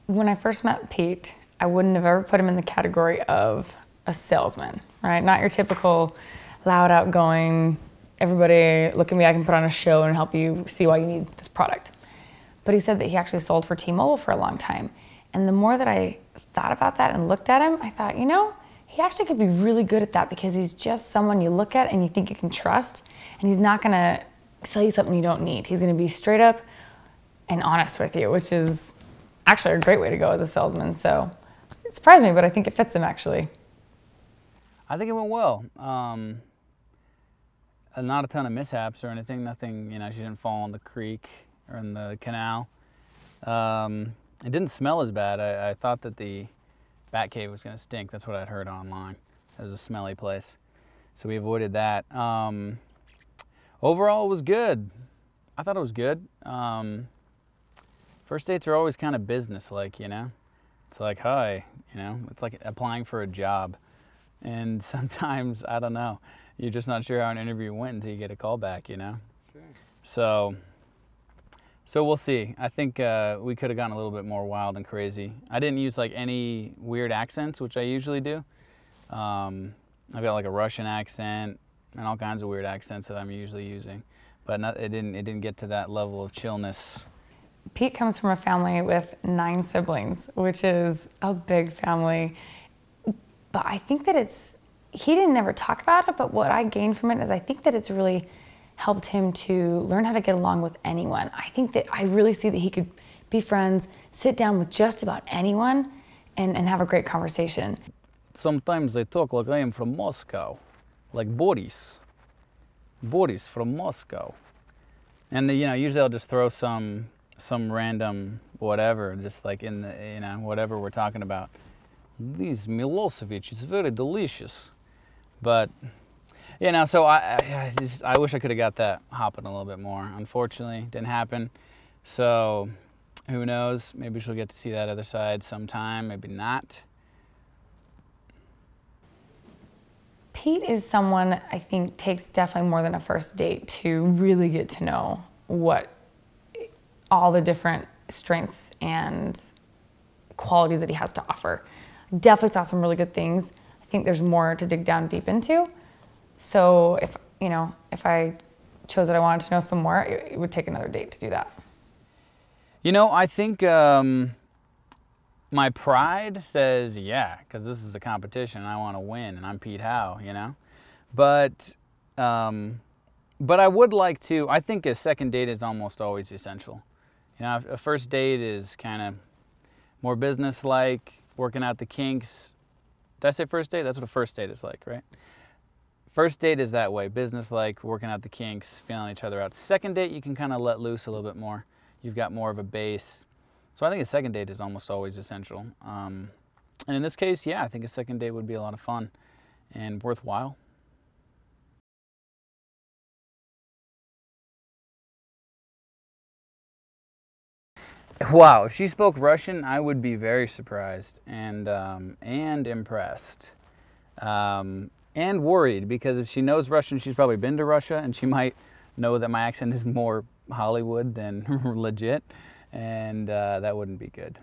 When I first met Pete, I wouldn't have ever put him in the category of a salesman, right? Not your typical loud, outgoing, everybody look at me, I can put on a show and help you see why you need this product. But he said that he actually sold for T-Mobile for a long time. And the more that I thought about that and looked at him, I thought, you know, he actually could be really good at that because he's just someone you look at and you think you can trust, and he's not gonna sell you something you don't need. He's gonna be straight up and honest with you, which is actually a great way to go as a salesman. So it surprised me, but I think it fits him actually. I think it went well. Not a ton of mishaps or anything. Nothing, you know, she didn't fall in the creek or in the canal. It didn't smell as bad. I thought that the bat cave was going to stink. That's what I'd heard online. It was a smelly place. So we avoided that. Overall, it was good. I thought it was good. First dates are always kind of business-like, you know? It's like, hi, you know? It's like applying for a job. And sometimes, I don't know, you're just not sure how an interview went until you get a call back, you know? Okay. So we'll see. I think we could have gotten a little bit more wild and crazy. I didn't use like any weird accents, which I usually do. I've got like a Russian accent and all kinds of weird accents that I'm usually using. But it didn't get to that level of chillness. Pete comes from a family with 9 siblings, which is a big family. But I think that he didn't ever talk about it, but what I gained from it is I think that it's really helped him to learn how to get along with anyone. I think that I really see that he could be friends, sit down with just about anyone, and have a great conversation. Sometimes they talk like I am from Moscow, like Boris from Moscow. And you know, usually I'll just throw some random whatever, just like in the, you know, whatever we're talking about. This Milosevic is very delicious. But, you know, so I wish I could have got that hopping a little bit more. Unfortunately, didn't happen. So, who knows? Maybe she'll get to see that other side sometime, maybe not. Pete is someone I think takes definitely more than a first date to really get to know what all the different strengths and qualities that he has to offer. Definitely saw some really good things. I think there's more to dig down deep into. So if I chose that I wanted to know some more, it would take another date to do that. You know, I think my pride says, yeah, because this is a competition and I want to win and I'm Pete Howe, you know? But I would like to, I think a second date is almost always essential. You know, a first date is kind of more business-like, working out the kinks. Did I say first date? That's what a first date is like, right? First date is that way, business-like, working out the kinks, feeling each other out. Second date, you can kind of let loose a little bit more. You've got more of a base. So I think a second date is almost always essential. And in this case, yeah, I think a second date would be a lot of fun and worthwhile. Wow, if she spoke Russian, I would be very surprised and impressed. And worried, because if she knows Russian, she's probably been to Russia, and she might know that my accent is more Hollywood than legit, and that wouldn't be good.